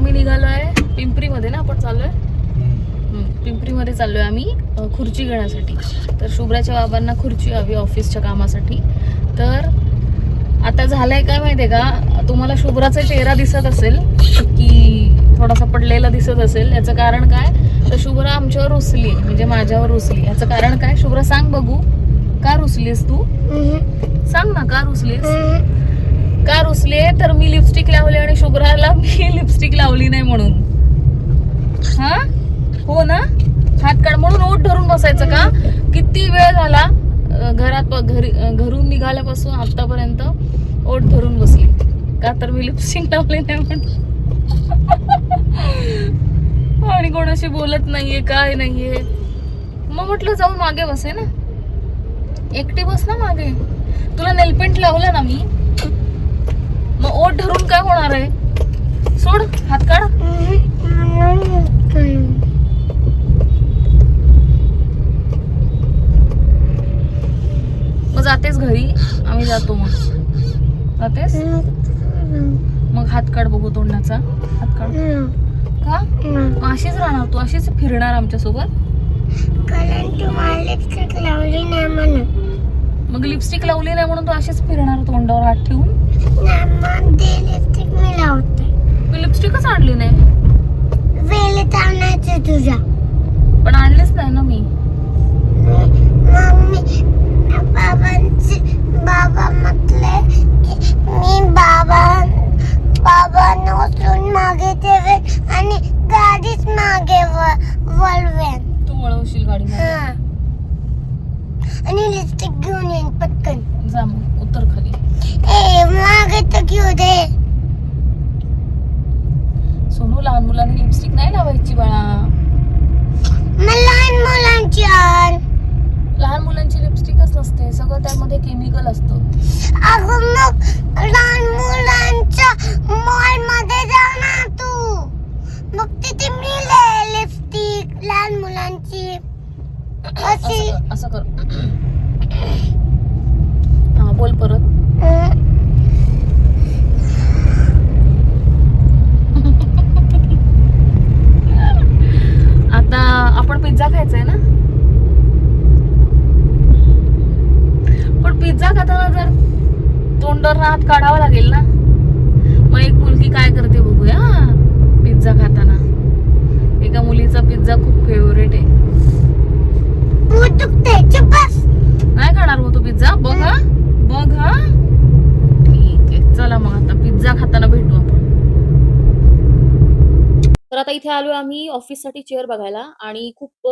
आम्ही निघालोय पिंपरीमध्ये ना, आपण चाललोय पिंपरीमध्ये चाललोय आम्ही खुर्ची घेण्यासाठी. तर शुभ्राच्या बाबांना खुर्ची हवी ऑफिसच्या कामासाठी. तर आता झालंय काय माहितीये का, तुम्हाला शुभ्राचा चेहरा दिसत असेल की थोडासा पडलेला दिसत असेल. याचं कारण काय, तर शुभ्रा आमच्यावर रुसली, म्हणजे माझ्यावर रुसली. याचं कारण काय शुभ्रा, सांग बघू, का रुसलीस तू? सांग ना, का रुसलीस? का रुसले? तर मी लिपस्टिक लावली आणि शुभ्राला मी लिपस्टिक लावली नाही म्हणून. हा हो ना, हात काढ म्हणून ओठ धरून बसायचं का? किती वेळ झाला घरून निघाल्यापासून आतापर्यंत ओठ धरून बसली का? तर मी लिपस्टिक लावली नाही म्हणून. आणि कोणाशी बोलत नाहीये, काय नाहीये. मग म्हटलं जाऊन मागे बसे ना, एकटी बस ना मागे. तुला नेलपेंट लावलं ना मी, मग ओठ धरून काय होणार आहे? सोड, हात काढ. मग जातेस घरी? आम्ही जातो. मग जातेस? मग हात काढ बघू तोंडाचा. हात काढ. का? मग अशीच राहणार तू, अशीच फिरणार आमच्या सोबत? लिपस्टिक लावली नाही म्हणून. मग लिपस्टिक लावली नाही म्हणून तू अशीच फिरणार तोंडावर हात ठेवून? लिपस्टिक मी लावते. मी लिपस्टिकच आणली नाही. वेळेत आणायचं तुझ्या. पण आणलीच नाही ना मी. मम्मी बाबा म्हटले की मी बाबांना उचलून मागे ठेवे आणि गाडीच मागे वळवेन. तू वळवशील गाडी? आणि लिपस्टिक घेऊन येईन पटकन. जा मग, उतर खाली. मागे तर घेऊ दे. सोनू, लहान मुलांनी लिपस्टिक नाही लावायची बाळा. मग लहान मुलांची आण. लहान मुलांची लिपस्टिकच नसते, सगळं त्यामध्ये केमिकल असतं. अगं मग लहान मुलांच्या मॉल मध्ये जा ना तू, मग तिथे मिळेल लिपस्टिक लहान मुलांची. असं कर. हा, बोल परत. आता आपण पिझ्झा खायचा आहे ना, पण पिझ्झा खाताना जर तोंडावर हात काढावा लागेल ना. मग एक मुलगी काय करते बघूया पिझ्झा खाताना. एका मुलीचा पिझ्झा खूप फेवरेट आहे. नाही खाणार हो तू पिझ्झा? बघ हा, बघ हा. ठीक आहे, चला मग आता पिझ्झा खाताना भेटू आपण. तर आता इथे आलोय आम्ही ऑफिससाठी चेअर बघायला, आणि खूप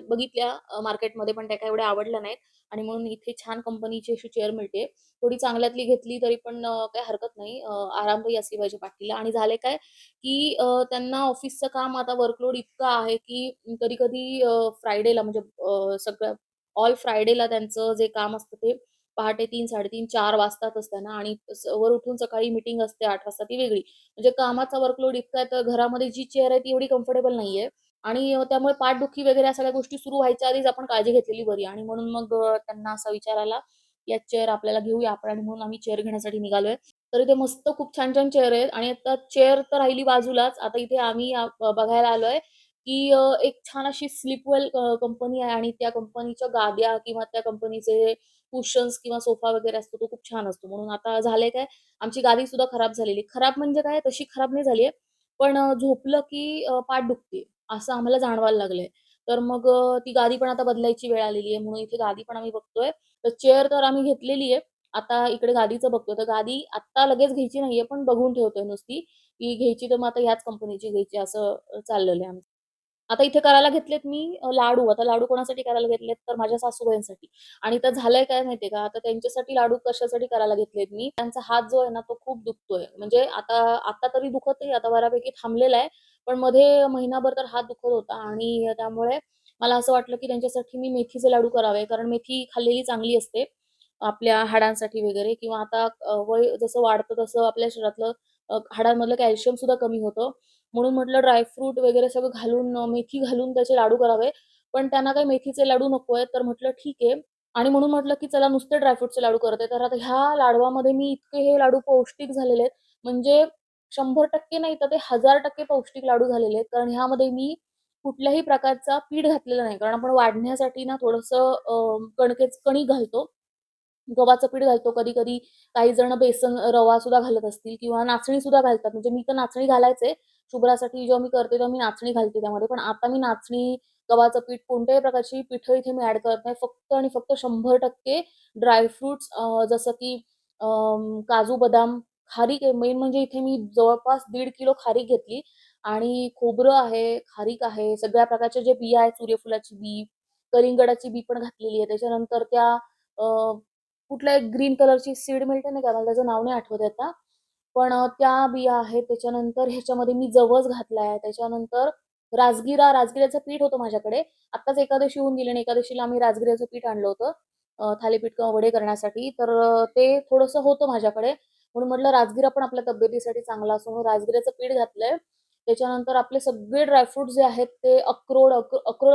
बघितल्या मार्केटमध्ये, पण त्या काय एवढ्या आवडल्या नाहीत. आणि म्हणून इथे छान कंपनीची अशी चेअर मिळते. थोडी चांगल्यातली घेतली तरी पण काही हरकत नाही. आरामदायी असली पाहिजे पाठीला. आणि झाले काय की त्यांना ऑफिसचं काम आता वर्कलोड इतकं आहे की कधी कधी फ्रायडेला, म्हणजे सगळं ऑल फ्रायडेला त्यांचं जे काम असतं ते पहाटे 3, 3:30, 4 वाजतातच त्यांना. आणि वर उठून सकाळी मीटिंग असते 8 वाजता, ती वेगळी. म्हणजे कामाचा वर्कलोड इतका आहे, तर घरामध्ये जी चेअर आहे ती एवढी कम्फर्टेबल नाहीये. आणि त्यामुळे पाठदुखी वगैरे या सगळ्या गोष्टी सुरू व्हायच्या आधीच आपण काळजी घेतलेली बरी. आणि म्हणून मग त्यांना असा विचार आला, या चेअर आपल्याला घेऊया आपण. आणि म्हणून आम्ही चेअर घेण्यासाठी निघालोय. तर इथे मस्त खूप छान छान चेअर आहेत. आणि आता चेअर तर राहिली बाजूलाच, आता इथे आम्ही बघायला आलोय की एक छान अशी स्लीपवेल कंपनी आहे. आणि त्या कंपनीच्या गाद्या किंवा त्या कंपनीचे कुशन्स किंवा सोफा वगैरे असतो तो खूप छान असतो. म्हणून आता झालंय काय, आमची गादी सुद्धा खराब झालेली. खराब म्हणजे काय, तशी खराब नाही झालीये, पण झोपलं की पाठ दुखते असं आम्हाला जाणवायला लागलंय. तर मग ती गादी पण आता बदलायची वेळ आलेली आहे. म्हणून इथे गादी पण आम्ही बघतोय. तर चेअर तर आम्ही घेतलेली आहे. आता इकडे गादीचं बघतोय. तर गादी आत्ता लगेच घ्यायची नाहीये, पण बघून ठेवतोय नुसती, की घ्यायची तर मग आता ह्याच कंपनीची घ्यायची असं चाललेलं आहे आमचं. आता इथे करायला घेतलेत मी लाडू. आता लाडू कोणासाठी करायला घेतलेत, तर माझ्या सासूबाईंसाठी. आणि तर झालंय काय माहितीये का, आता त्यांच्यासाठी लाडू कशासाठी करायला घेतलेत मी, त्यांचा हात जो आहे ना तो खूप दुखतोय. म्हणजे आता आता तरी दुखत नाही, आता बऱ्यापैकी थांबलेला आहे. पण मध्ये महिनाभर तर हात दुखत होता. आणि त्यामुळे मला असं वाटलं की त्यांच्यासाठी मी मेथीचे लाडू करावे, कारण मेथी खाल्लेली चांगली असते आपल्या हाडांसाठी वगैरे. किंवा आता वय जसं वाढतं तसं आपल्या शरीरातलं हाडांमधलं कॅल्शियम सुद्धा कमी होतं. म्हणून म्हटलं ड्रायफ्रूट वगैरे सगळं घालून, मेथी घालून त्याचे लाडू करावे. पण त्यांना काही मेथीचे लाडू नकोय, तर म्हटलं ठीक आहे. आणि म्हणून म्हटलं की चला नुसते ड्रायफ्रूटचे लाडू करते. तर आता ह्या लाडवामध्ये मी इतके हे लाडू पौष्टिक झालेले आहेत, म्हणजे 100% नाही तर ते 1000% पौष्टिक लाडू झालेले आहेत. कारण ह्यामध्ये मी कुठल्याही प्रकारचा पीठ घातलेला नाही. कारण आपण वाढण्यासाठी ना थोडंसं कणिक घालतो. गव्हाचं पीठ घालतो, कधी-कधी काही जण बेसन, रवा सुद्धा घालत असतील किंवा नाचणी सुद्धा घालतात. म्हणजे मी तर नाचणी घालायचे. शुभ्रासाठी जेव्हा मी करते तेव्हा मी नाचणी घालते त्यामध्ये. पण आता मी नाचणी, गव्हाचं पीठ कोणत्याही प्रकारची पिठं इथे मी ॲड करत नाही. फक्त आणि फक्त 100% ड्राय जसं की काजू, बदाम, खारीक आहे मेन म्हणजे इथे मी जवळपास 1.5 किलो खारीक घेतली आणि खोबरं आहे, खारीक आहे, सगळ्या प्रकारच्या जे बिया आहेत, सूर्यफुलाची बी, कलिंगडाची बी पण घातलेली आहे. त्याच्यानंतर त्या अ, कुठल्या एक ग्रीन कलरची सीड मिळते नाही का, मला त्याचं नाव नाही आठवत आता. पण त्या बिया आहेत. त्याच्यानंतर ह्याच्यामध्ये मी जवस घातलाय. त्याच्यानंतर राजगिऱ्याचं पीठ होतं माझ्याकडे. आत्ताच एकादशी होऊन गेली आणि एकादशीला आम्ही राजगिऱ्याचं पीठ आणलं होतं थालीपीठ किंवा वडे करण्यासाठी. तर ते थोडंसं होतं माझ्याकडे. म्हणून म्हटलं राजगिरा पण आपल्या तब्येतीसाठी चांगला असतो म्हणून राजगिऱ्याचं पीठ घातलंय. त्याच्यानंतर आपले सगळे जे आहेत ते अक्रोड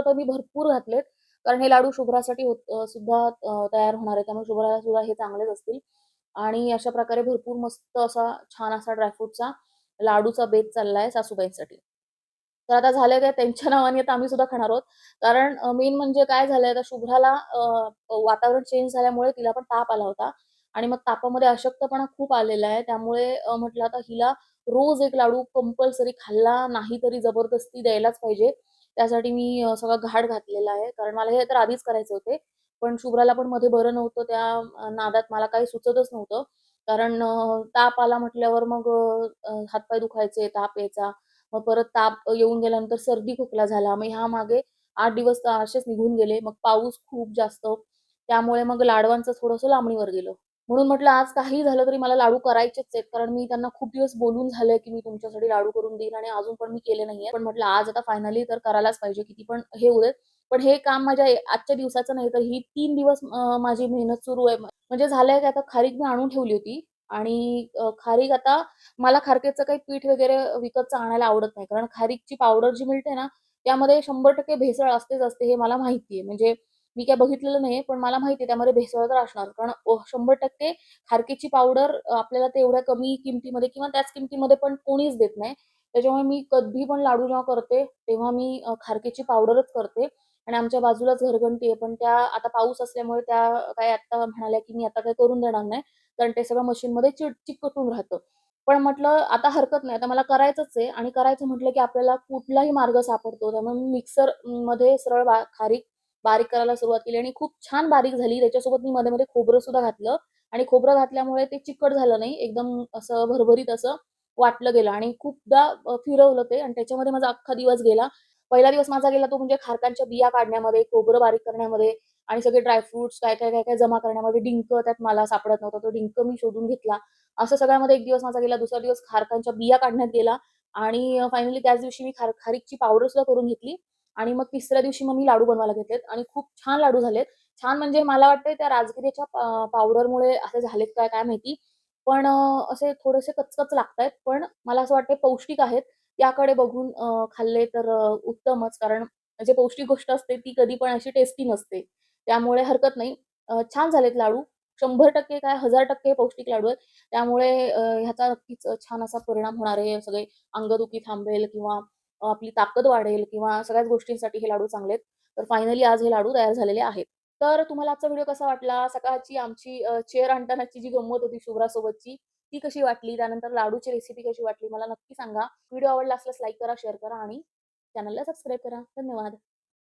तर मी भरपूर घातलेत. कारण हे लाडू शुभ्रासाठी सुद्धा तयार होणार आहे. त्यामुळे शुभ्राला सुद्धा हे चांगलेच असतील. आणि अशा प्रकारे भरपूर मस्त असा छान असा ड्रायफ्रूटचा लाडूचा बेत चाललाय सासूबाईंसाठी. तर आता झालंय काय त्यांच्या नावाने आता आम्ही सुद्धा खाणार आहोत. कारण मेन म्हणजे काय झालंय आता शुभ्राला वातावरण चेंज झाल्यामुळे तिला पण ताप आला होता आणि मग तापामध्ये अशक्तपणा खूप आलेला आहे. त्यामुळे म्हटलं आता हिला रोज एक लाडू कंपल्सरी खाल्ला नाही तरी जबरदस्ती द्यायलाच पाहिजे. त्यासाठी मी सगळा घाट घातलेला आहे. कारण मला हे तर आधीच करायचे होते. पण शुभ्राला पण मध्ये बरं नव्हतं. त्या नादात मला काही सुचतच नव्हतं. कारण ताप आला म्हटल्यावर मग हातपाय दुखायचे, ताप यायचा. मग परत ताप येऊन गेल्यानंतर सर्दी खोकला झाला. मग ह्यामागे 8 दिवस तर असेच निघून गेले. मग पाऊस खूप जास्त. त्यामुळे मग लाडवांचं थोडंसं लांबणीवर गेलं. म्हणून म्हटलं आज काहीही झालं तरी मला लाडू करायचेच आहेत. कारण मी त्यांना खूप दिवस बोलून झालंय, की मी तुमच्यासाठी लाडू करून देईन आणि अजून पण मी केले नाहीयेत. पण म्हटलं आज आता फायनली तर करायलाच पाहिजे. किती पण हे होऊ देत. पण हे काम माझ्या आजच्या दिवसाचं नाही तर ही 3 दिवस माझी मेहनत सुरू आहे. म्हणजे झालंय की आता खारीक मी आणून ठेवली होती आणि खारीक आता मला खारकेचं काही पीठ वगैरे विकतचं आणायला आवडत नाही. कारण खारीकची पावडर जी मिळते ना, त्यामध्ये 100% भेसळ असतेच असते हे मला माहिती आहे. म्हणजे मी काय बघितलेलं नाहीये, पण मला माहिती आहे त्यामध्ये भेसळ तर असणार. कारण 100% खारकीची पावडर आपल्याला ते एवढ्या कमी किमतीमध्ये किंवा त्याच किमतीमध्ये पण कोणीच देत नाही. त्याच्यामुळे मी कधी पण लाडू जेव्हा करते, तेव्हा मी खारकेची पावडरच करते आणि आमच्या बाजूलाच घरघंटी आहे. पण त्या आता पाऊस असल्यामुळे त्या काय आत्ता म्हणाल्या, की "मी आता काही करून देणार नाही." कारण ते सगळं मशीनमध्ये चिकटून राहतं. पण म्हटलं आता हरकत नाही. आता मला करायचंच आहे आणि करायचं म्हटलं, की आपल्याला कुठलाही मार्ग सापडतो. त्यामुळे मी मिक्सरमध्ये सरळ खारीक बारीक करायला सुरुवात केली आणि खूप छान बारीक झाली. त्याच्यासोबत मी मध्ये-मध्ये खोबरं सुद्धा घातलं आणि खोबरं घातल्यामुळे ते चिकट झालं नाही. एकदम असं भरभरीत असं वाटलं गेलं आणि खूपदा फिरवलं ते आणि त्याच्यामध्ये माझा अख्खा दिवस गेला. पहिला दिवस माझा गेला तो म्हणजे खारकांच्या बिया काढण्यामध्ये, खोबरं बारीक करण्यामध्ये आणि सगळे काय-काय जमा करण्यामध्ये. डिंक त्यात मला सापडत नव्हता. तो डिंक मी शोधून घेतला. असं सगळ्यामध्ये 1 दिवस माझा गेला. दुसरा दिवस खारकांच्या बिया काढण्यात गेला आणि फायनली त्याच दिवशी मी खारीकची पावडर सुद्धा करून घेतली आणि मग तिसऱ्या दिवशी मग मी लाडू बनवायला घेतलेत आणि खूप छान लाडू झालेत. छान म्हणजे मला वाटतंय त्या राजगिरीच्या पावडरमुळे असे झालेत काय काय माहिती. पण असे थोडेसे कचकच लागतायत. पण मला असं वाटतंय पौष्टिक आहेत. त्याकडे बघून खाल्ले तर उत्तमच. कारण जे पौष्टिक गोष्ट असते ती कधी पण अशी टेस्टी नसते. त्यामुळे हरकत नाही. छान झालेत लाडू. 100% काय 1000% पौष्टिक लाडू आहेत. त्यामुळे ह्याचा नक्कीच छान असा परिणाम होणार आहे. सगळे अंगदुखी थांबेल किंवा आपली ताकद वाढेल किंवा सगळ्याच गोष्टींसाठी हे लाडू चांगले आहेत. तर फायनली आज हे लाडू तयार झालेले आहेत. तर तुम्हाला आजचा व्हिडिओ कसा वाटला? सकाळची आमची चेअर आणतानाची जी गंमत होती शुभ्रासोबतची, ती कशी वाटली? त्यानंतर लाडूची रेसिपी कशी वाटली? मला नक्की सांगा. व्हिडिओ आवडला असल्यास लाईक करा, शेअर करा आणि चॅनलला सबस्क्राईब करा. धन्यवाद.